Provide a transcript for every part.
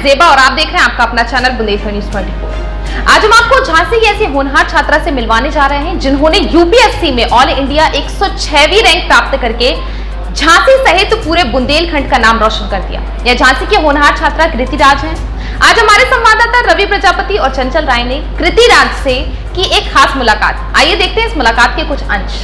मैं जेबा और आप देख रहे हैं आपका अपना चैनल बुंदेलखंड न्यूज 24। आज हम आपको झांसी की ऐसी होनहार छात्रा से मिलवाने जा रहे हैं जिन्होंने यूपीएससी में ऑल इंडिया 106वीं रैंक प्राप्त करके झांसी सहित पूरे बुंदेलखंड का नाम रोशन कर दिया। यह झांसी की होनहार छात्रा कृति राज है। आज हमारे संवाददाता रवि प्रजापति और चंचल राय ने कृति राज से की एक खास मुलाकात। आइए देखते हैं इस मुलाकात के कुछ अंश।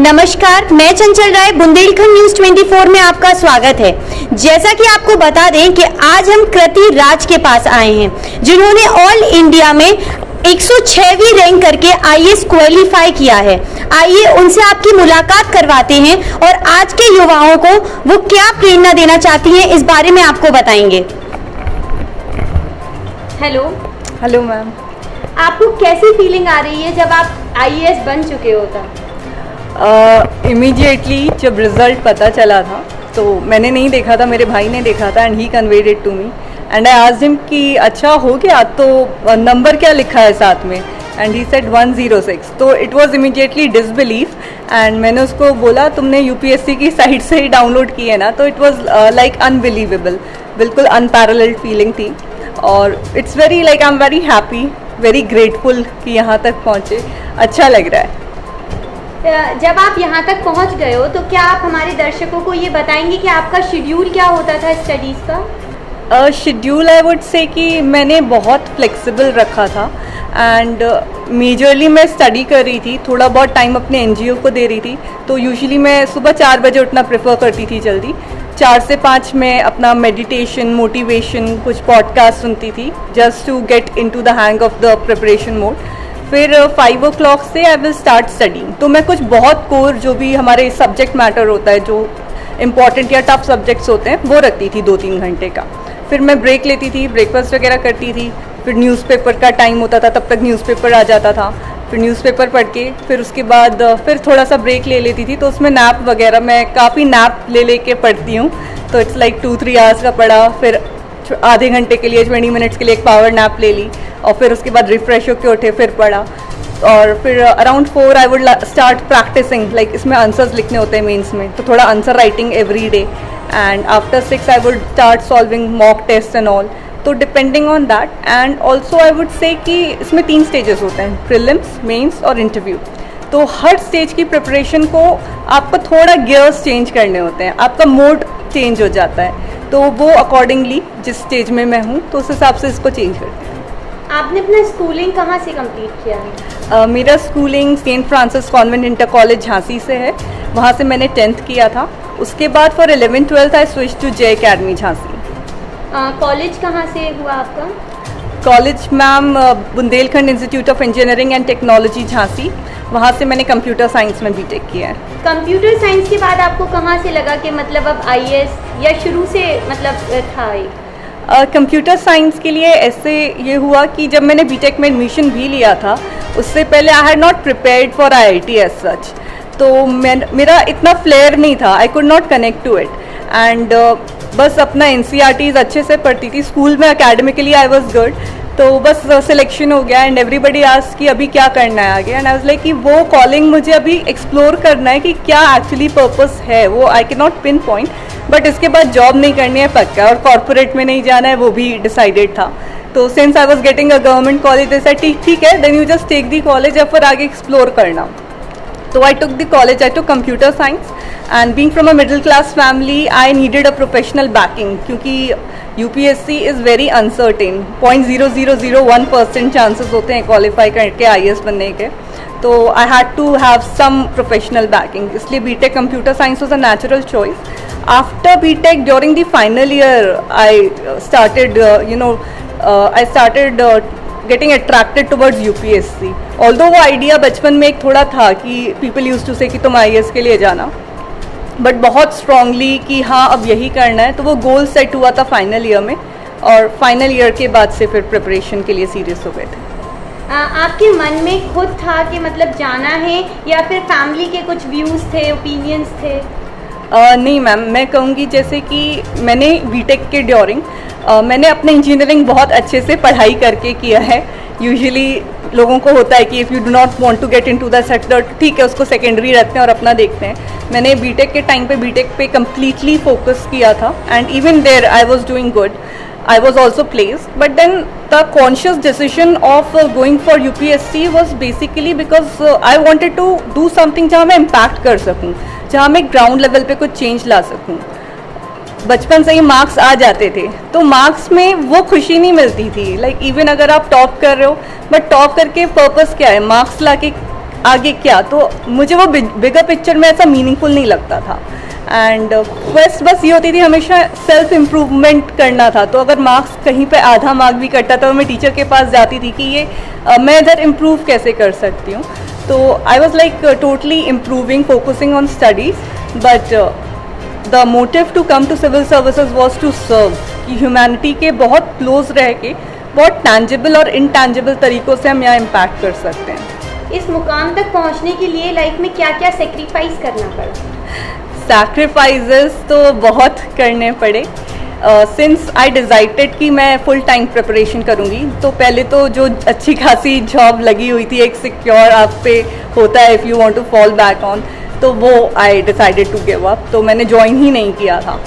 नमस्कार, मैं चंचल राय, बुंदेलखंड न्यूज 24 में आपका स्वागत है। जैसा कि आपको बता दें कि आज हम कृति राज के पास आए हैं जिन्होंने ऑल इंडिया में 106वीं रैंक करके आईएएस क्वालिफाई किया है। आइए उनसे आपकी मुलाकात करवाते हैं और आज के युवाओं को वो क्या प्रेरणा देना चाहती हैं इस बारे में आपको बताएंगे। Hello ma'am. आपको कैसी फीलिंग आ रही है जब आप आईएएस बन चुके हो? इमीडिएटली जब रिजल्ट पता चला था तो मैंने नहीं देखा था, मेरे भाई ने देखा था and he conveyed it to me and I asked him कि अच्छा हो गया, तो नंबर क्या लिखा है साथ में, एंड ही सेड 106। तो it was immediately disbelief and मैंने उसको बोला तुमने यूपीएससी की साइट से ही डाउनलोड की है ना, तो इट वाज लाइक अनबिलीवेबल, बिल्कुल अनपैरेलल्ड फीलिंग थी और it's very like I am very happy, very grateful कि यहाँ तक पहुँचे, अच्छा लग रहा है। जब आप यहाँ तक पहुँच गए हो तो क्या आप हमारे दर्शकों को ये बताएंगे कि आपका शेड्यूल क्या होता था स्टडीज़ का? शेड्यूल आई वुड से कि मैंने बहुत फ्लेक्सिबल रखा था एंड मेजरली मैं स्टडी कर रही थी, थोड़ा बहुत टाइम अपने एनजीओ को दे रही थी। तो यूजुअली मैं सुबह 4 बजे उठना प्रेफर करती थी जल्दी। 4 से 5 में अपना मेडिटेशन, मोटिवेशन, कुछ पॉडकास्ट सुनती थी just to get into the hang of the preparation mode. फिर 5 o'clock से आई विल स्टार्ट स्टडिंग। तो मैं कुछ बहुत कोर जो भी हमारे सब्जेक्ट मैटर होता है, जो इम्पॉर्टेंट या टफ सब्जेक्ट्स होते हैं, वो रखती थी 2-3 घंटे का। फिर मैं ब्रेक लेती थी, ब्रेकफास्ट वगैरह करती थी। फिर न्यूज़पेपर का टाइम होता था, तब तक न्यूज़पेपर आ जाता था। फिर न्यूज़पेपर पढ़ के फिर उसके बाद फिर थोड़ा सा ब्रेक ले लेती थी। तो उसमें नैप वगैरह, मैं काफ़ी नैप ले के पढ़ती हूँ, तो इट्स लाइक 2-3 आवर्स का पढ़ा। फिर आधे घंटे के लिए 20 मिनट्स के लिए एक पावर नैप ले ली और फिर उसके बाद रिफ्रेश होकर उठे, फिर पढ़ा। और फिर around 4 I would start practicing, like इसमें आंसर्स लिखने होते हैं मेंस में, तो थोड़ा answer writing every day. And after 6 I would start solving mock test and all. तो depending on that, and also I would say कि इसमें 3 स्टेजेस होते हैं, प्रीलिम्स, मेंस और इंटरव्यू। तो हर स्टेज की प्रिपरेशन को आपको थोड़ा गियर्स चेंज करने होते हैं, आपका मोड चेंज हो जाता है। तो वो अकॉर्डिंगली जिस स्टेज में मैं हूँ तो उस हिसाब से इसको चेंज करते हैं। आपने अपना स्कूलिंग कहाँ से कंप्लीट किया है? मेरा schooling Saint Francis Convent Inter College Jhansi से है, वहाँ से मैंने 10th किया था। उसके बाद for 11th-12th I switch to J academy Jhansi. College कहाँ से हुआ आपका? College ma'am Bundelkhand Institute of Engineering and Technology Jhansi, वहाँ से मैंने कंप्यूटर साइंस में बीटेक किया है। कंप्यूटर साइंस के बाद आपको कहाँ से लगा कि मतलब अब आईएएस, या शुरू से मतलब था ये? कंप्यूटर साइंस के लिए ऐसे ये हुआ कि जब मैंने बीटेक में एडमिशन भी लिया था, उससे पहले I had not prepared for IIT as such. तो मेरा इतना फ्लेयर नहीं था, I could not connect to it and बस अपना एनसीईआरटीज अच्छे से पढ़ती थी। स्कूल में एकेडमिकली आई वाज गुड, तो बस सिलेक्शन हो गया एंड एवरीबडी आस्क्ड कि अभी क्या करना है आगे, एंड आई वाज लाइक कि वो कॉलिंग मुझे अभी एक्सप्लोर करना है कि क्या एक्चुअली पर्पस है, वो I can not pin point. But इसके बाद जॉब नहीं करनी है पक्का, और कॉर्पोरेट में नहीं जाना है, वो भी डिसाइडेड था। तो since I was getting a government college, they said ठीक है, then you just take the college, या फिर आगे एक्सप्लोर करना। So I took the college, I took computer science, and being from a middle class family, I needed a professional backing क्योंकि UPSC is very uncertain, 0.0001% chances होते हैं qualify करके IAS बनने के। तो I had to have some professional backing, इसलिए BTech Computer Science was a natural choice. After BTech, during the final year, I started, I started getting attracted towards UPSC. Although वो idea बचपन में एक थोड़ा था कि people used to say कि तुम IAS के लिए जाना, बट बहुत स्ट्रांगली कि हाँ अब यही करना है, तो वो गोल सेट हुआ था फाइनल ईयर में, और फाइनल ईयर के बाद से फिर प्रिपरेशन के लिए सीरियस हो गए थे। आपके मन में खुद था कि मतलब जाना है, या फिर फैमिली के कुछ व्यूज़ थे, ओपिनियंस थे? नहीं मैम, मैं कहूँगी जैसे कि मैंने बीटेक के ड्यूरिंग मैंने अपने इंजीनियरिंग बहुत अच्छे से पढ़ाई करके किया है। यूजुअली लोगों को होता है कि if you do not want to get into the sector, ठीक है, उसको सेकेंडरी रखते हैं और अपना देखते हैं। मैंने बीटेक के टाइम पे बीटेक पे कम्प्लीटली फोकस किया था and even there I was doing good. I was also placed, but then the conscious decision of going for UPSC was basically because I wanted to do something जहाँ मैं impact कर सकूँ, जहाँ मैं ground level पे कुछ change ला सकूँ. बचपन से ही मार्क्स आ जाते थे, तो मार्क्स में वो खुशी नहीं मिलती थी. लाइक इवन अगर आप टॉप कर रहे हो, बट टॉप करके पर्पस क्या है, मार्क्स लाके आगे क्या, तो मुझे वो बिगर पिक्चर में ऐसा मीनिंगफुल नहीं लगता था. एंड क्वेस्ट बस ये होती थी हमेशा सेल्फ इम्प्रूवमेंट करना था. तो अगर मार्क्स कहीं पे आधा मार्क भी कटता तो मैं टीचर के पास जाती थी कि ये मैं इधर इम्प्रूव कैसे कर सकती हूँ. तो I was like totally improving, focusing on studies, but the motive to come to civil services was to serve, कि ह्यूमैनिटी के बहुत क्लोज रह के बहुत टैंजिबल और इनटैंजिबल तरीक़ों से हम यहाँ इम्पैक्ट कर सकते हैं. इस मुकाम तक पहुंचने के लिए लाइफ में क्या क्या सेक्रीफाइस करना पड़ा? सैक्रिफाइसेस तो बहुत करने पड़े. सिंस आई डिसाइडेड कि मैं फुल टाइम प्रिपरेशन करूँगी, तो पहले तो जो अच्छी खासी जॉब लगी हुई थी, एक सिक्योर आप पे होता है if you want to fall back on, तो वो I decided to give up, तो मैंने ज्वाइन ही नहीं किया था.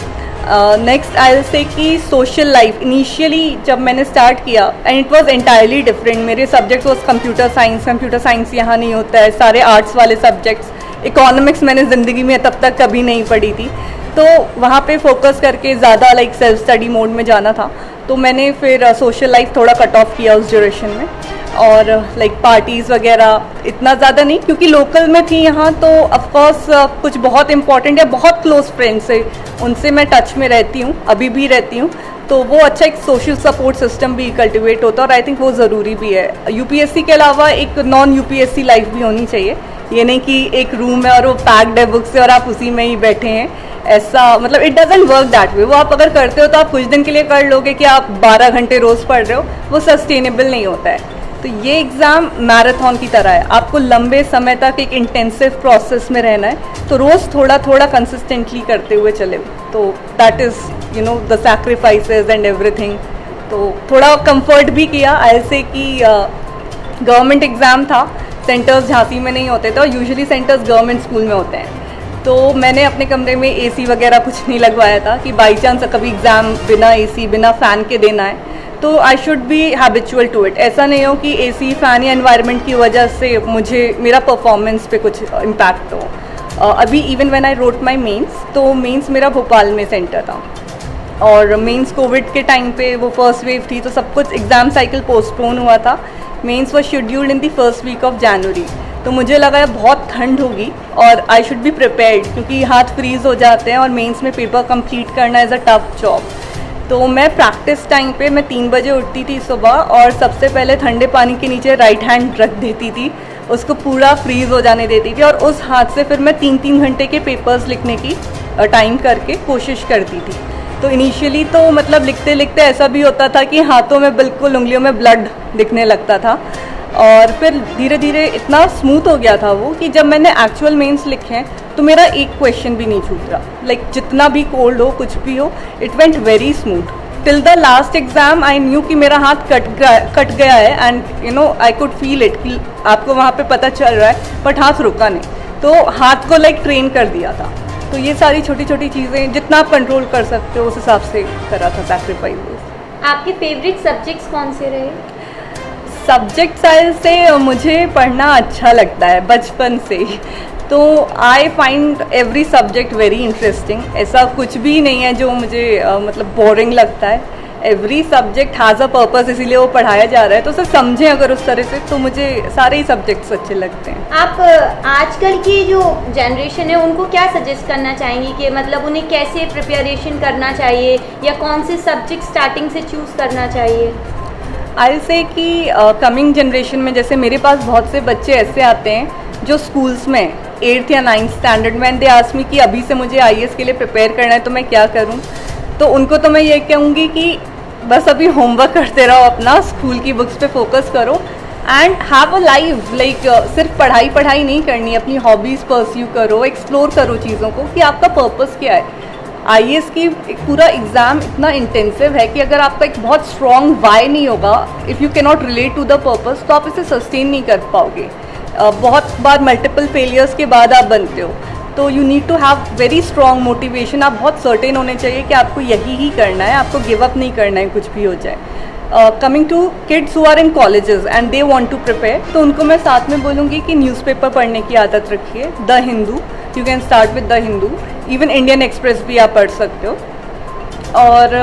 नेक्स्ट आई विल से कि सोशल लाइफ, इनिशियली जब मैंने स्टार्ट किया and it was entirely different. मेरे सब्जेक्ट वाज कंप्यूटर साइंस यहाँ नहीं होता है, सारे आर्ट्स वाले सब्जेक्ट्स. इकोनॉमिक्स मैंने ज़िंदगी में तब तक कभी नहीं पढ़ी थी, तो वहाँ पे फोकस करके ज़्यादा लाइक सेल्फ स्टडी मोड में जाना था. तो मैंने फिर सोशल लाइफ थोड़ा कट ऑफ किया उस ड्यूरेशन में, और लाइक पार्टीज़ वगैरह इतना ज़्यादा नहीं, क्योंकि लोकल में थी यहाँ, तो ऑफकोर्स कुछ बहुत इंपॉर्टेंट या बहुत क्लोज फ्रेंड्स है उनसे मैं टच में रहती हूँ, अभी भी रहती हूँ. तो वो अच्छा एक सोशल सपोर्ट सिस्टम भी कल्टिवेट होता है, और आई थिंक वो ज़रूरी भी है. यूपीएससी के अलावा एक नॉन यूपीएससी लाइफ भी होनी चाहिए. ये नहीं कि एक रूम है और वो पैक्ड है बुक से और आप उसी में ही बैठे हैं, ऐसा मतलब it doesn't work that way. वो आप अगर करते हो तो आप कुछ दिन के लिए कर लोगे कि आप 12 घंटे रोज़ पढ़ रहे हो, वो सस्टेनेबल नहीं होता है. तो ये एग्ज़ाम मैराथन की तरह है, आपको लंबे समय तक एक इंटेंसिव प्रोसेस में रहना है, तो रोज़ थोड़ा थोड़ा कंसिस्टेंटली करते हुए चले. तो that is you know the sacrifices and everything. तो थोड़ा कंफर्ट भी किया. ऐसे कि गवर्नमेंट एग्ज़ाम था, सेंटर्स झांसी में नहीं होते थे, और यूजुअली सेंटर्स गवर्नमेंट स्कूल में होते हैं. तो मैंने अपने कमरे में एसी वगैरह कुछ नहीं लगवाया था कि बाई चांस कभी एग्ज़ाम बिना एसी बिना फ़ैन के देना है, तो I should be habitual to it. ऐसा नहीं हो कि एसी फैन या एनवायरनमेंट की वजह से मुझे मेरा परफॉर्मेंस पे कुछ इम्पैक्ट हो. अभी even when I wrote my mains, तो मेंस मेरा भोपाल में सेंटर था, और मेंस कोविड के टाइम पे वो फर्स्ट वेव थी, तो सब कुछ एग्ज़ाम साइकिल पोस्टपोन हुआ था. Mains was scheduled in the first week of January. तो मुझे लगा बहुत ठंड होगी और आई शुड बी प्रिपेयर्ड, क्योंकि हाथ फ्रीज हो जाते हैं और मेंस में पेपर कंप्लीट करना इज़ अ टफ जॉब. तो मैं प्रैक्टिस टाइम पे मैं 3 बजे उठती थी सुबह, और सबसे पहले ठंडे पानी के नीचे राइट हैंड रख देती थी, उसको पूरा फ्रीज़ हो जाने देती थी, और उस हाथ से फिर मैं 3-3 घंटे के पेपर्स लिखने की टाइम करके कोशिश करती थी. तो इनिशियली तो मतलब लिखते लिखते ऐसा भी होता था कि हाथों में बिल्कुल उंगलियों में ब्लड दिखने लगता था, और फिर धीरे धीरे इतना स्मूथ हो गया था वो कि जब मैंने एक्चुअल मेंस लिखे हैं तो मेरा एक क्वेश्चन भी नहीं छूट रहा. लाइक जितना भी कोल्ड हो कुछ भी हो, it went very smooth. Till the last exam I knew कि मेरा हाथ कट गया है, and you know I could feel it कि आपको वहाँ पे पता चल रहा है, बट हाथ रुका नहीं. तो हाथ को लाइक ट्रेन कर दिया था. तो ये सारी छोटी छोटी चीज़ें जितना आप कंट्रोल कर सकते हो उस हिसाब से करा था सैक्रिफाइसेस. आपके फेवरेट सब्जेक्ट्स कौन से रहे? सब्जेक्ट साइज से मुझे पढ़ना अच्छा लगता है बचपन से ही, तो I find every subject very interesting. ऐसा कुछ भी नहीं है जो मुझे मतलब बोरिंग लगता है. Every subject has a purpose, इसीलिए वो पढ़ाया जा रहा है, तो उसे समझें अगर उस तरह से, तो मुझे सारे ही सब्जेक्ट्स अच्छे लगते हैं. आप आजकल की जो जनरेशन है उनको क्या सजेस्ट करना चाहेंगी कि मतलब उन्हें कैसे प्रिपरेशन करना चाहिए, या कौन से सब्जेक्ट स्टार्टिंग से चूज़ करना चाहिए? आई से कि कमिंग जनरेशन में, जैसे मेरे पास बहुत से बच्चे ऐसे आते हैं जो स्कूल्स में 8th या 9th स्टैंडर्ड में, दे आस्क मी कि अभी से मुझे IAS के लिए प्रिपेयर करना है, तो मैं क्या करूं. तो उनको तो मैं ये कहूँगी कि बस अभी होमवर्क करते रहो, अपना स्कूल की बुक्स पे फोकस करो, and have a life. Like सिर्फ पढ़ाई नहीं करनी, अपनी हॉबीज़ परस्यू करो, एक्सप्लोर करो चीज़ों को कि आपका पर्पस क्या है. IAS की एक पूरा एग्ज़ाम इतना इंटेंसिव है कि अगर आपका एक बहुत स्ट्रॉन्ग वाई नहीं होगा, if you can not relate to the purpose, तो आप इसे सस्टेन नहीं कर पाओगे. बहुत बार मल्टीपल फेलियर्स के बाद आप बनते हो. तो तो you need to have very strong motivation. आप बहुत सर्टेन होने चाहिए कि आपको यही ही करना है, आपको गिव अप नहीं करना है कुछ भी हो जाए। Coming to kids who are in colleges and they want to prepare, तो उनको मैं साथ में बोलूँगी कि न्यूज़पेपर पढ़ने की आदत रखिए। The Hindu, you can start with the Hindu, even Indian express भी आप पढ़ सकते हो। और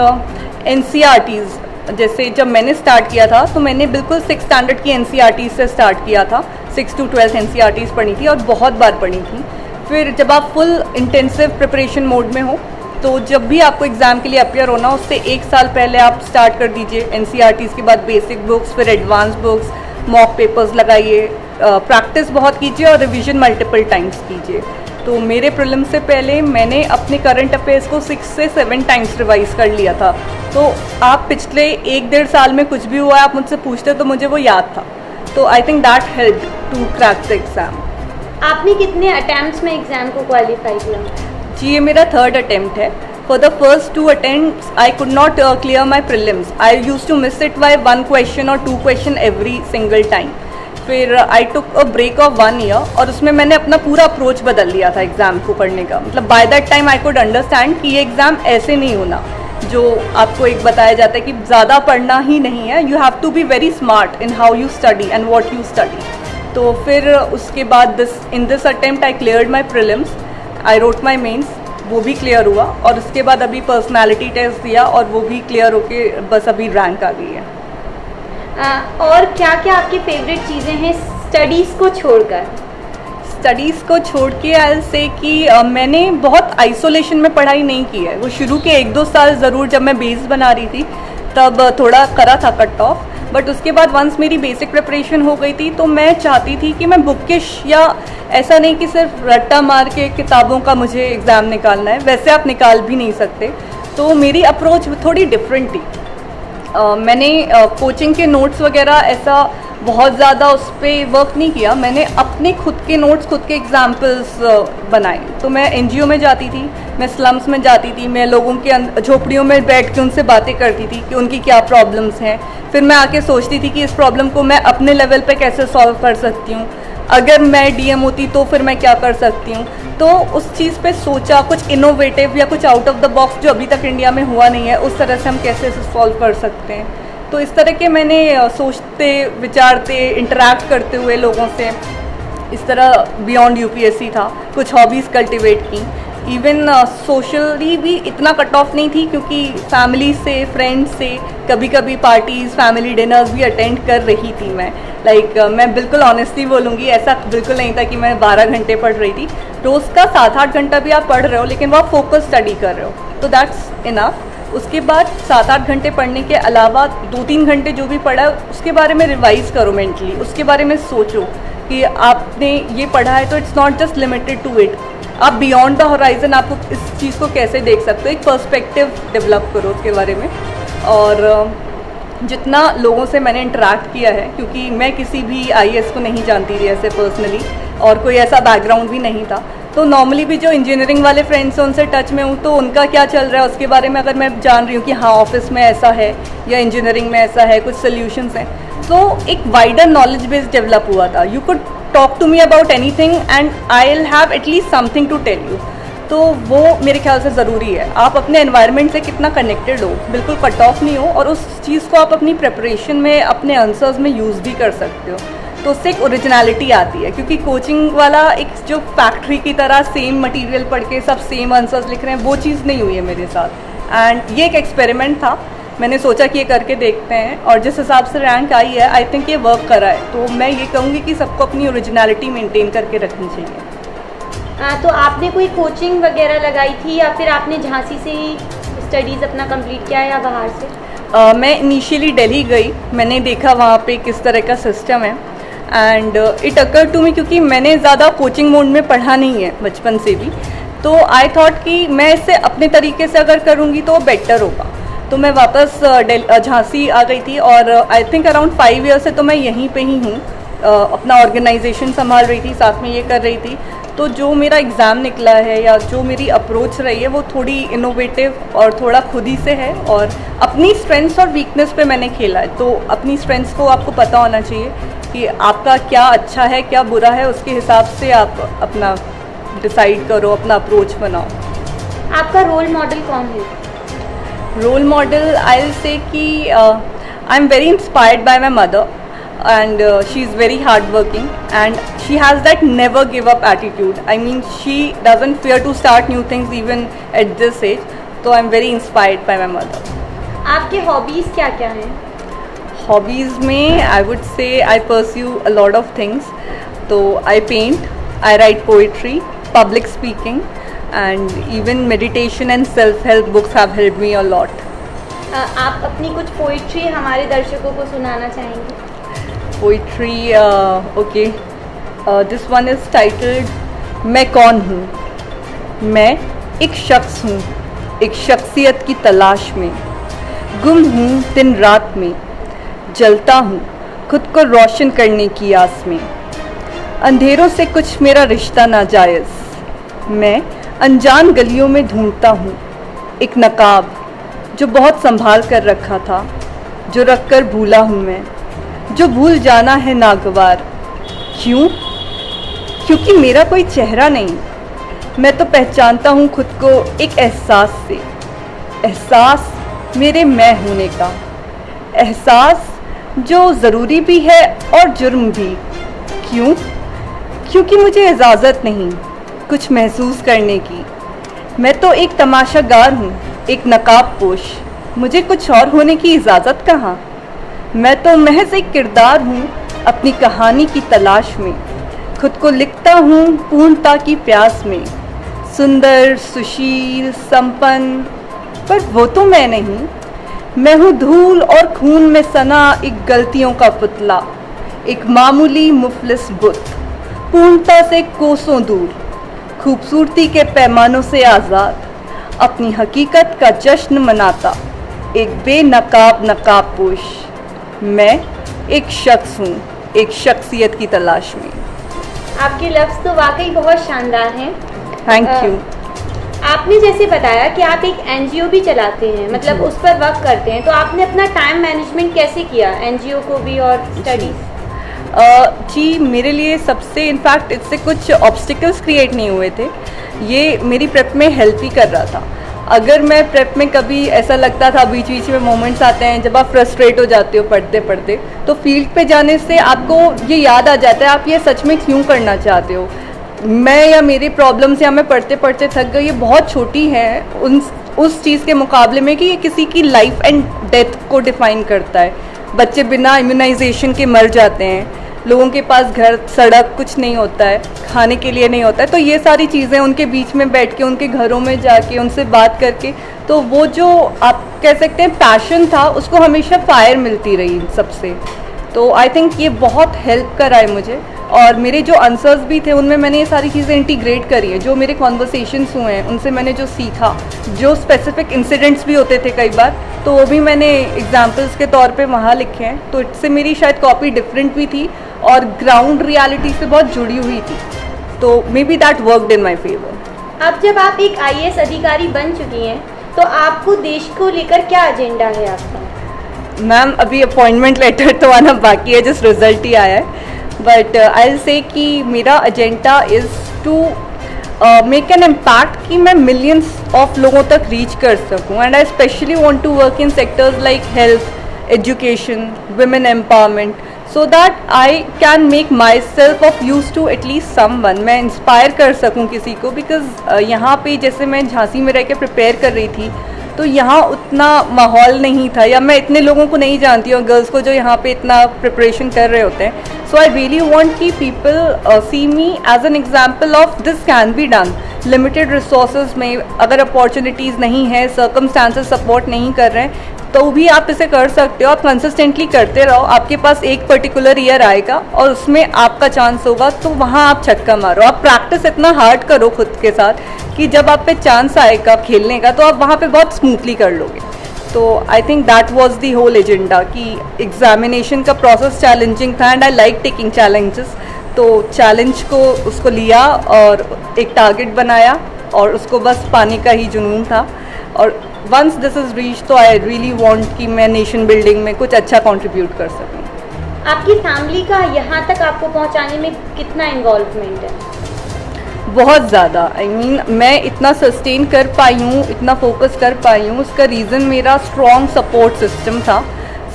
NCERTs, जैसे जब मैंने स्टार्ट किया था तो मैंने बिल्कुल 6th स्टैंडर्ड की NCERTs से स्टार्ट किया था। 6 to 12 NCERTs पढ़ी थी और बहुत बार पढ़ी थी। फिर जब आप फुल इंटेंसिव प्रिपरेशन मोड में हो तो जब भी आपको एग्ज़ाम के लिए अपियर होना, उससे 1 साल पहले आप स्टार्ट कर दीजिए। NCERTs के बाद बेसिक बुक्स, फिर एडवांस बुक्स, मॉक पेपर्स लगाइए, प्रैक्टिस बहुत कीजिए और रिवीजन मल्टीपल टाइम्स कीजिए। तो मेरे प्रीलिम से पहले मैंने अपने करंट अफेयर्स को 6 से 7 टाइम्स रिवाइज कर लिया था। तो आप पिछले 1-1.5 साल में कुछ भी हुआ आप मुझसे पूछते तो मुझे वो याद था। तो I think that help to crack the exam. आपने कितने अटेम्प्ट्स में एग्जाम को क्वालिफाई किया? जी, ये मेरा 3rd अटेम्प्ट है। For the first 2 attempts I could not clear my prelims. I use to miss it by 1 question और 2 question एवरी सिंगल टाइम। फिर I took a break of 1 year और उसमें मैंने अपना पूरा अप्रोच बदल लिया था एग्ज़ाम को पढ़ने का। मतलब by that time I could understand कि ये एग्ज़ाम ऐसे नहीं होना जो आपको एक बताया जाता है कि ज़्यादा पढ़ना ही नहीं है। You have to be very smart in how you study and what you study. तो फिर उसके बाद in this attempt I cleared my prelims, I wrote my mains, वो भी क्लियर हुआ। और उसके बाद अभी पर्सनालिटी टेस्ट दिया और वो भी क्लियर होके बस अभी रैंक आ गई है। और क्या क्या आपकी फेवरेट चीज़ें हैं स्टडीज़ को छोड़कर? स्टडीज़ को छोड़ के आई विल से कि मैंने बहुत आइसोलेशन में पढ़ाई नहीं की है। वो शुरू के 1-2 साल ज़रूर जब मैं बेस बना रही थी तब थोड़ा करा था कट ऑफ, बट उसके बाद वंस मेरी बेसिक प्रिपरेशन हो गई थी तो मैं चाहती थी कि मैं बुकिश, या ऐसा नहीं कि सिर्फ रट्टा मार के किताबों का मुझे एग्ज़ाम निकालना है, वैसे आप निकाल भी नहीं सकते। तो मेरी अप्रोच थोड़ी डिफरेंट थी। मैंने कोचिंग के नोट्स वगैरह ऐसा बहुत ज़्यादा उस पर वर्क नहीं किया। मैंने अपने खुद के नोट्स, खुद के एग्जाम्पल्स बनाए। तो मैं NGO में जाती थी, मैं स्लम्स में जाती थी, मैं लोगों के झोपड़ियों में बैठ के उनसे बातें करती थी कि उनकी क्या प्रॉब्लम्स हैं। फिर मैं आके सोचती थी कि इस प्रॉब्लम को मैं अपने लेवल पे कैसे सॉल्व कर सकती हूँ, अगर मैं DM होती तो फिर मैं क्या कर सकती हूँ। तो उस चीज़ पे सोचा, कुछ इनोवेटिव या कुछ आउट ऑफ द बॉक्स जो अभी तक इंडिया में हुआ नहीं है, उस तरह से हम कैसे इसे सॉल्व कर सकते हैं। तो इस तरह के मैंने सोचते, विचारते, इंटरैक्ट करते हुए लोगों से, इस तरह बियॉन्ड UPSC था, कुछ हॉबीज़ कल्टिवेट की। इवन सोशली भी इतना कट ऑफ नहीं थी क्योंकि फैमिली से, फ्रेंड्स से कभी कभी पार्टीज़, फैमिली डिनर्स भी अटेंड कर रही थी मैं। मैं बिल्कुल ऑनेस्टली बोलूँगी, ऐसा बिल्कुल नहीं था कि मैं 12 घंटे पढ़ रही थी। रोज़ का 7-8 घंटा भी आप पढ़ रहे हो लेकिन वो आप फोकस स्टडी कर रहे हो, तो दैट्स इनफ। उसके बाद 7-8 घंटे पढ़ने के अलावा 2-3 घंटे जो भी पढ़ा उसके बारे में रिवाइज़ करो मेंटली, उसके बारे में सोचो कि आपने ये पढ़ा है तो it's not just limited to it. आप बियॉन्ड द होराइजन आपको इस चीज़ को कैसे देख सकते हो, एक पर्सपेक्टिव डेवलप करो उसके बारे में। और जितना लोगों से मैंने इंटरेक्ट किया है, क्योंकि मैं किसी भी IAS को नहीं जानती थी ऐसे पर्सनली और कोई ऐसा बैकग्राउंड भी नहीं था, तो नॉर्मली भी जो इंजीनियरिंग वाले फ्रेंड्स हैं उनसे टच में हूँ तो उनका क्या चल रहा है उसके बारे में अगर मैं जान रही हूँ कि हाँ ऑफिस में ऐसा है या इंजीनियरिंग में ऐसा है, कुछ सोल्यूशंस हैं, तो एक वाइडर नॉलेज बेस डेवलप हुआ था। You could talk to me about anything and I will have at least something to tell you. तो वो मेरे ख्याल से ज़रूरी है। आप अपने एनवायरनमेंट से कितना कनेक्टेड हो, बिल्कुल कट ऑफ नहीं हो, और उस चीज़ को आप अपनी प्रिपरेशन में, अपने आंसर्स में यूज़ भी कर सकते हो, तो उससे एक ओरिजिनलिटी आती है। क्योंकि कोचिंग वाला एक जो फैक्ट्री की तरह सेम मटेरियल पढ़ के सब सेम आंसर्स लिख रहे हैं, वो चीज़ नहीं हुई है मेरे साथ। एंड ये एक एक्सपेरिमेंट था, मैंने सोचा कि ये करके देखते हैं, और जिस हिसाब से रैंक आई है आई थिंक ये वर्क करा है। तो मैं ये कहूँगी कि सबको अपनी ओरिजिनलिटी मेंटेन करके रखनी चाहिए। तो आपने कोई कोचिंग वगैरह लगाई थी या फिर आपने झांसी से ही स्टडीज़ अपना कंप्लीट किया या बाहर से? मैं इनिशियली दिल्ली गई, मैंने देखा वहाँ पे किस तरह का सिस्टम है, and it occur to me, क्योंकि मैंने ज़्यादा कोचिंग मोड में पढ़ा नहीं है बचपन से भी, तो आई थॉट कि मैं इसे अपने तरीके से अगर करूँगी तो बेटर होगा। तो मैं वापस झांसी आ गई थी, और आई थिंक अराउंड 5 ईयर से तो मैं यहीं पे ही हूँ, अपना ऑर्गेनाइजेशन संभाल रही थी, साथ में ये कर रही थी। तो जो मेरा एग्ज़ाम निकला है या जो मेरी अप्रोच रही है वो थोड़ी इनोवेटिव और थोड़ा खुद ही से है, और अपनी स्ट्रेंथ्स और वीकनेस पे मैंने खेला है। तो अपनी स्ट्रेंथ्स को आपको पता होना चाहिए कि आपका क्या अच्छा है क्या बुरा है, उसके हिसाब से आप अपना डिसाइड करो, अपना अप्रोच बनाओ। आपका रोल मॉडल कौन है? Role model I will say कि I am very inspired by my mother and she is very hardworking and she has that never give up attitude. I mean, she doesn't fear to start new things even at this age. So I'm very inspired by my mother. आपके hobbies क्या क्या हैं? Hobbies में I would say I pursue a lot of things. So I paint, I write poetry, public speaking, and even meditation and self-help books have helped me a lot. आप अपनी कुछ poetry हमारे दर्शकों को सुनाना चाहेंगे? Poetry, okay. This one is titled मैं कौन हूँ। मैं एक शख्स हूँ, एक शख्सियत की तलाश में, गुम हूँ दिन रात में, जलता हूँ खुद को रोशन करने की आस में, अंधेरों से कुछ मेरा रिश्ता नाजायज़। मैं अनजान गलियों में ढूंढता हूँ एक नकाब जो बहुत संभाल कर रखा था, जो रख कर भूला हूँ मैं, जो भूल जाना है नागवार। क्यों? क्योंकि मेरा कोई चेहरा नहीं, मैं तो पहचानता हूँ खुद को एक एहसास से, एहसास मेरे मैं होने का, एहसास जो ज़रूरी भी है और जुर्म भी। क्यों? क्योंकि मुझे इजाज़त नहीं कुछ महसूस करने की। मैं तो एक तमाशागार हूँ, एक नकाब पोश, मुझे कुछ और होने की इजाज़त कहाँ। मैं तो महज एक किरदार हूँ अपनी कहानी की तलाश में, खुद को लिखता हूँ पूर्णता की प्यास में, सुंदर सुशील संपन्न, पर वो तो मैं नहीं। मैं हूँ धूल और खून में सना एक गलतियों का पुतला, एक मामूली मुफलिस बुत, पूर्णता से कोसों दूर, खूबसूरती के पैमानों से आज़ाद, अपनी हकीकत का जश्न मनाता एक बेनकाब नकाब पोश। मैं एक शख्स हूँ, एक शख्सियत की तलाश में। आपके लफ्ज़ तो वाकई बहुत शानदार हैं। Thank you. आपने जैसे बताया कि आप एक एनजीओ भी चलाते हैं, मतलब उस पर वर्क करते हैं, तो आपने अपना टाइम मैनेजमेंट कैसे किया, एनजीओ को भी और स्टडीज़? जी, मेरे लिए सबसे इनफैक्ट इससे कुछ ऑब्स्टिकल्स क्रिएट नहीं हुए थे, ये मेरी प्रेप में हेल्प ही कर रहा था। अगर मैं प्रेप में कभी ऐसा लगता था, बीच बीच में मोमेंट्स आते हैं जब आप फ्रस्ट्रेट हो जाते हो पढ़ते पढ़ते, तो फील्ड पे जाने से आपको ये याद आ जाता है आप ये सच में क्यों करना चाहते हो। मैं या मेरी प्रॉब्लम्स या मैं पढ़ते पढ़ते थक गई, ये बहुत छोटी है उस चीज़ के मुकाबले में कि ये किसी की लाइफ एंड डेथ को डिफ़ाइन करता है। बच्चे बिना इम्यूनाइजेशन के मर जाते हैं, लोगों के पास घर सड़क कुछ नहीं होता है, खाने के लिए नहीं होता है, तो ये सारी चीज़ें उनके बीच में बैठ के उनके घरों में जाके उनसे बात करके, तो वो जो आप कह सकते हैं पैशन था, उसको हमेशा फायर मिलती रही इन सबसे। तो आई थिंक ये बहुत हेल्प कर रहा है मुझे, और मेरे जो आंसर्स भी थे उनमें मैंने ये सारी चीज़ें इंटीग्रेट करी है। जो मेरे कॉन्वर्सेशंस हुए हैं उनसे मैंने जो सीखा, जो स्पेसिफिक इंसिडेंट्स भी होते थे कई बार, तो वो भी मैंने एग्जाम्पल्स के तौर पे वहाँ लिखे हैं। तो इससे मेरी शायद कॉपी डिफरेंट भी थी और ग्राउंड रियलिटी से बहुत जुड़ी हुई थी, तो may be that worked in my favour. अब जब आप एक IAS अधिकारी बन चुकी हैं, तो आपको देश को लेकर क्या एजेंडा है आपका? मैम, अभी अपॉइंटमेंट लेटर तो आना बाकी है, जिस रिजल्ट ही आया है, बट आई विल से कि मेरा agenda is to make an impact कि मैं मिलियंस ऑफ लोगों तक रीच कर सकूं, and I specially want to work in sectors like health, education, women empowerment, so that I can make myself of use to at least someone। मैं inspire कर सकूं किसी को, बिकॉज यहाँ पे जैसे मैं झांसी में रह के प्रिपेयर कर रही थी, तो यहाँ उतना माहौल नहीं था, या मैं इतने लोगों को नहीं जानती हूँ गर्ल्स को जो यहाँ पे इतना प्रिपरेशन कर रहे होते हैं। सो आई रियली वॉन्ट कि people see me as an example of this can be done. Limited resources में अगर अपॉर्चुनिटीज़ नहीं है, सर्कमस्टांसेस सपोर्ट नहीं कर रहे हैं, तो भी आप इसे कर सकते हो। आप कंसिस्टेंटली करते रहो, आपके पास एक पर्टिकुलर ईयर आएगा और उसमें आपका चांस होगा, तो वहाँ आप छक्का मारो। आप प्रैक्टिस इतना हार्ड करो खुद के साथ कि जब आप पे चांस आएगा खेलने का, तो आप वहाँ पे बहुत स्मूथली कर लोगे। तो I think that was the whole agenda कि एग्जामिनेशन का प्रोसेस चैलेंजिंग था, and I like taking challenges. तो चैलेंज को उसको लिया और एक टारगेट बनाया, और उसको बस पाने का ही जुनून था। और वंस दिस इज़ रीच, तो आई रियली वांट कि मैं नेशन बिल्डिंग में कुछ अच्छा कंट्रीब्यूट कर सकूं। आपकी फैमिली का यहाँ तक आपको पहुँचाने में कितना इन्वॉल्वमेंट है? बहुत ज़्यादा मैं इतना सस्टेन कर पाई हूँ, इतना फोकस कर पाई हूँ, उसका रीज़न मेरा स्ट्रॉन्ग सपोर्ट सिस्टम था.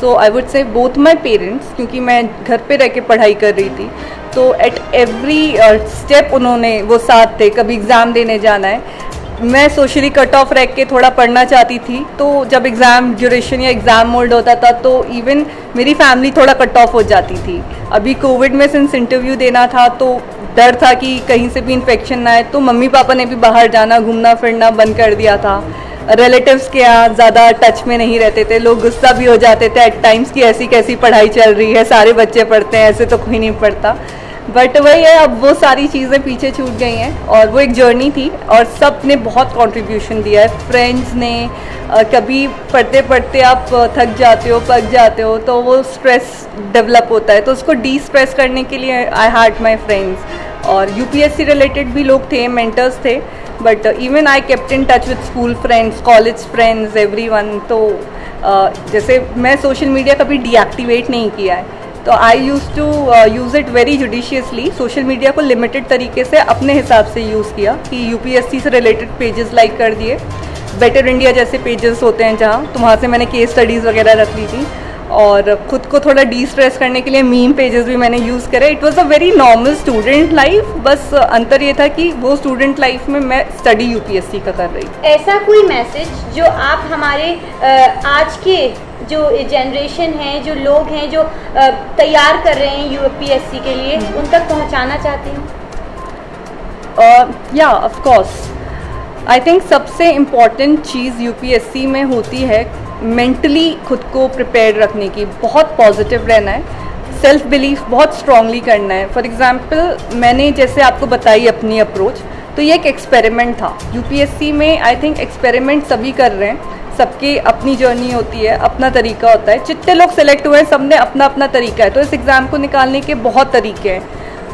So I would say both my parents, क्योंकि मैं घर पे रह के पढ़ाई कर रही थी, तो एट एवरी स्टेप उन्होंने वो साथ थे. कभी एग्ज़ाम देने जाना है, मैं सोशली कट ऑफ रह के थोड़ा पढ़ना चाहती थी, तो जब एग्ज़ाम ड्यूरेशन या एग्ज़ाम मोड होता था तो इवन मेरी फैमिली थोड़ा कट ऑफ हो जाती थी. अभी कोविड में सिंस इंटरव्यू देना था तो डर था कि कहीं से भी इन्फेक्शन ना आए, तो मम्मी पापा ने भी बाहर जाना घूमना फिरना बंद कर दिया था. रिलेटिव्स के यहाँ ज़्यादा टच में नहीं रहते थे, लोग गुस्सा भी हो जाते थे एट टाइम्स कि ऐसी कैसी पढ़ाई चल रही है, सारे बच्चे पढ़ते हैं, ऐसे तो कोई नहीं पढ़ता. बट वही है, अब वो सारी चीज़ें पीछे छूट गई हैं और वो एक जर्नी थी और सब ने बहुत कंट्रीब्यूशन दिया है. फ्रेंड्स ने कभी पढ़ते पढ़ते आप थक जाते हो, पक जाते हो, तो वो स्ट्रेस डेवलप होता है, तो उसको डी स्ट्रेस करने के लिए आई हैड माई फ्रेंड्स. और यूपीएससी रिलेटेड भी लोग थे, मेंटर्स थे, but even I kept in touch with school friends, college friends, everyone. तो जैसे मैं सोशल मीडिया कभी डीएक्टिवेट नहीं किया है, तो I use to use it very judiciously. Social media को लिमिटेड तरीके से अपने हिसाब से यूज़ किया कि यूपीएससी से रिलेटेड पेजेस लाइक कर दिए, बेटर इंडिया जैसे पेजेस होते हैं जहाँ, तो वहाँ से मैंने केस स्टडीज़ वगैरह रख ली थी. और ख़ुद को थोड़ा डी स्ट्रेस करने के लिए मीम पेजेस भी मैंने यूज़ करे. It was a very normal student life, बस अंतर ये था कि वो स्टूडेंट लाइफ में मैं स्टडी यूपीएससी का कर रही. ऐसा कोई मैसेज जो आप हमारे आज के जो जनरेशन है, जो लोग हैं जो तैयार कर रहे हैं यूपीएससी के लिए, उन तक पहुंचाना चाहती हूँ? या ऑफ कोर्स आई थिंक सबसे इम्पॉर्टेंट चीज़ यूपीएससी में होती है मेंटली खुद को प्रिपेयर रखने की. बहुत पॉजिटिव रहना है, सेल्फ बिलीफ बहुत स्ट्रांगली करना है. फॉर एग्जांपल मैंने जैसे आपको बताई अपनी अप्रोच, तो ये एक एक्सपेरिमेंट था. यूपीएससी में आई थिंक एक्सपेरिमेंट सभी कर रहे हैं, सबकी अपनी जर्नी होती है, अपना तरीका होता है. जितने लोग सेलेक्ट हुए हैं सब ने अपना अपना तरीका है, तो इस एग्ज़ाम को निकालने के बहुत तरीके हैं.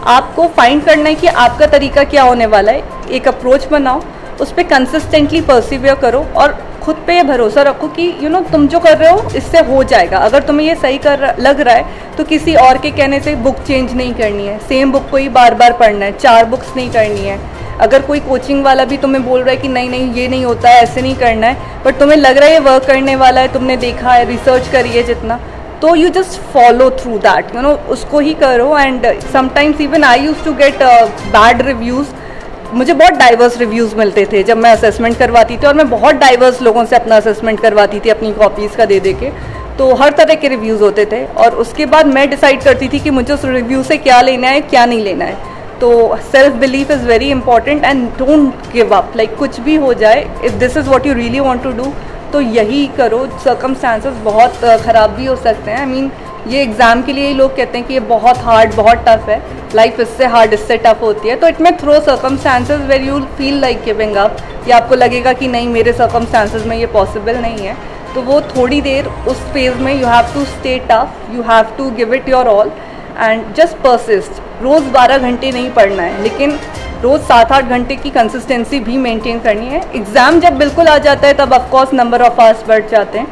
आपको फाइंड करना है कि आपका तरीका क्या होने वाला है. एक अप्रोच बनाओ, उस पर कंसिस्टेंटली परसिवियर करो और खुद पे ये भरोसा रखो कि तुम जो कर रहे हो इससे हो जाएगा. अगर तुम्हें ये सही लग रहा है तो किसी और के कहने से बुक चेंज नहीं करनी है, सेम बुक को ही बार बार पढ़ना है, 4 बुक्स नहीं करनी है. अगर कोई कोचिंग वाला भी तुम्हें बोल रहा है कि नहीं नहीं ये नहीं होता है, ऐसे नहीं करना है, बट तुम्हें लग रहा है ये वर्क करने वाला है, तुमने देखा है, रिसर्च करी है जितना, तो you just follow through that, उसको ही करो. And sometimes even I use to get bad reviews. मुझे बहुत डाइवर्स रिव्यूज़ मिलते थे जब मैं असेसमेंट करवाती थी, और मैं बहुत डाइवर्स लोगों से अपना असेसमेंट करवाती थी अपनी कॉपीज़ का दे के, तो हर तरह के रिव्यूज़ होते थे. और उसके बाद मैं डिसाइड करती थी कि मुझे उस रिव्यू से क्या लेना है, क्या नहीं लेना है. तो self belief is very important and don't give up. Like कुछ भी हो जाए, if this is what you really want to do, तो यही करो. सर्कमस्टांसेस बहुत ख़राब भी हो सकते हैं. आई मीन ये एग्ज़ाम के लिए ही लोग कहते हैं कि ये बहुत हार्ड, बहुत टफ है. लाइफ इससे हार्ड, इससे टफ होती है. तो it may throw circumstances where you feel like giving up, या आपको लगेगा कि नहीं मेरे सर्कमस्टांसेस में ये पॉसिबल नहीं है. तो वो थोड़ी देर उस फेज़ में you have to stay tough, you have to give it your all and just persist. रोज़ 12 घंटे नहीं पढ़ना है, लेकिन रोज़ 7-8 घंटे की कंसिस्टेंसी भी मेंटेन करनी है. एग्ज़ाम जब बिल्कुल आ जाता है तब ऑफकोर्स नंबर ऑफ आवर्स बढ़ जाते हैं.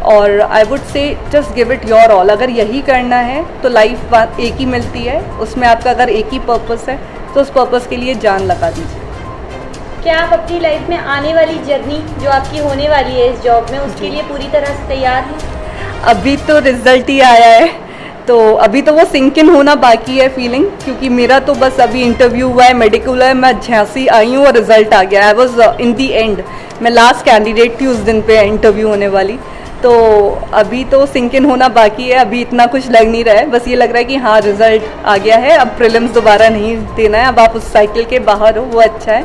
और आई वुड से just give it your all. अगर यही करना है तो लाइफ एक ही मिलती है, उसमें आपका अगर एक ही पर्पस है तो उस पर्पस के लिए जान लगा दीजिए. क्या आप अपनी लाइफ में आने वाली जर्नी जो आपकी होने वाली है इस जॉब में, उसके लिए पूरी तरह से तैयार हैं? अभी तो रिजल्ट ही आया है, तो अभी तो वो सिंक इन होना बाकी है फीलिंग, क्योंकि मेरा तो बस अभी इंटरव्यू हुआ है, मेडिकल हुआ है, मैं झांसी आई हूँ और रिजल्ट आ गया. I was in the and, मैं लास्ट कैंडिडेट थी उस दिन पे इंटरव्यू होने वाली. तो अभी तो सिंक इन होना बाकी है. अभी इतना कुछ लग नहीं रहा है, बस ये लग रहा है कि हाँ रिजल्ट आ गया है, अब प्रीलिम्स दोबारा नहीं देना है, अब आप उस साइकिल के बाहर हो, वो अच्छा है.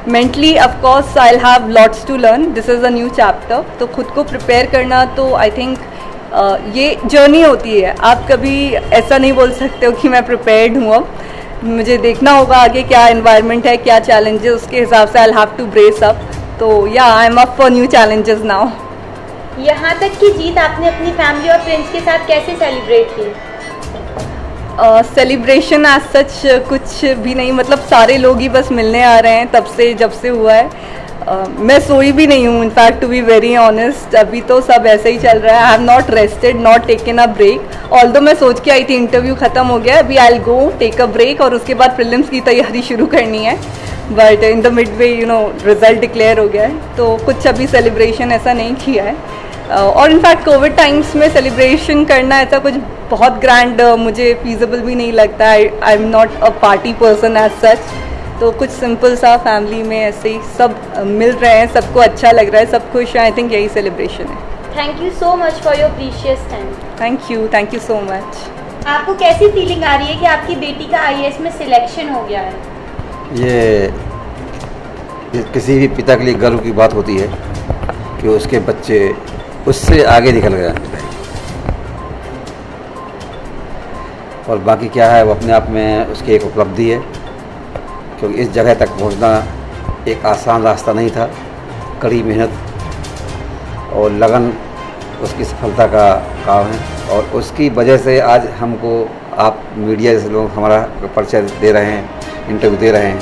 Mentally of course I will have lots to learn, this is a new chapter. तो खुद को प्रिपेयर करना, तो आई थिंक ये जर्नी होती है. आप कभी ऐसा नहीं बोल सकते हो कि मैं प्रिपेयर्ड हूँ. अब मुझे देखना होगा आगे क्या एनवायरनमेंट है, क्या चैलेंजेस, उसके हिसाब से I will have to brace up. तो या I am up for new challenges now. यहाँ तक की जीत आपने अपनी फैमिली और फ्रेंड्स के साथ कैसे सेलिब्रेट की? सेलिब्रेशन एज सच कुछ भी नहीं, मतलब सारे लोग ही बस मिलने आ रहे हैं तब से, जब से हुआ है. मैं सोई भी नहीं हूँ, in fact to be very honest. अभी तो सब ऐसे ही चल रहा है. I have not rested, not taken a break. Although मैं सोच के आई थी इंटरव्यू खत्म हो गया, अभी I will go take a break और उसके बाद प्रीलिम्स की तैयारी शुरू करनी है. But in the mid way result declare हो गया है, तो कुछ अभी सेलिब्रेशन ऐसा नहीं किया है। और इनफैक्ट कोविड टाइम्स में सेलिब्रेशन करना ऐसा कुछ बहुत ग्रैंड मुझे फीजिबल भी नहीं लगता। I am not a party person as such, तो कुछ सिंपल सा फैमिली में ऐसे ही सब मिल रहे हैं, सबको अच्छा लग रहा है, सब खुश हैं। आई थिंक यही सेलिब्रेशन है। Thank you so much for your precious time. Thank you so much. आपको कैसी फीलिंग आ रही है कि आपकी बेटी का आईएएस में सिलेक्शन हो गया है? ये किसी भी पिता के लिए गर्व की बात होती है कि उसके बच्चे उससे आगे निकल गया, और बाकी क्या है वो अपने आप में उसकी एक उपलब्धि है, क्योंकि इस जगह तक पहुंचना एक आसान रास्ता नहीं था। कड़ी मेहनत और लगन उसकी सफलता का काम है, और उसकी वजह से आज हमको आप मीडिया जैसे लोग हमारा परिचय दे रहे हैं, इंटरव्यू दे रहे हैं।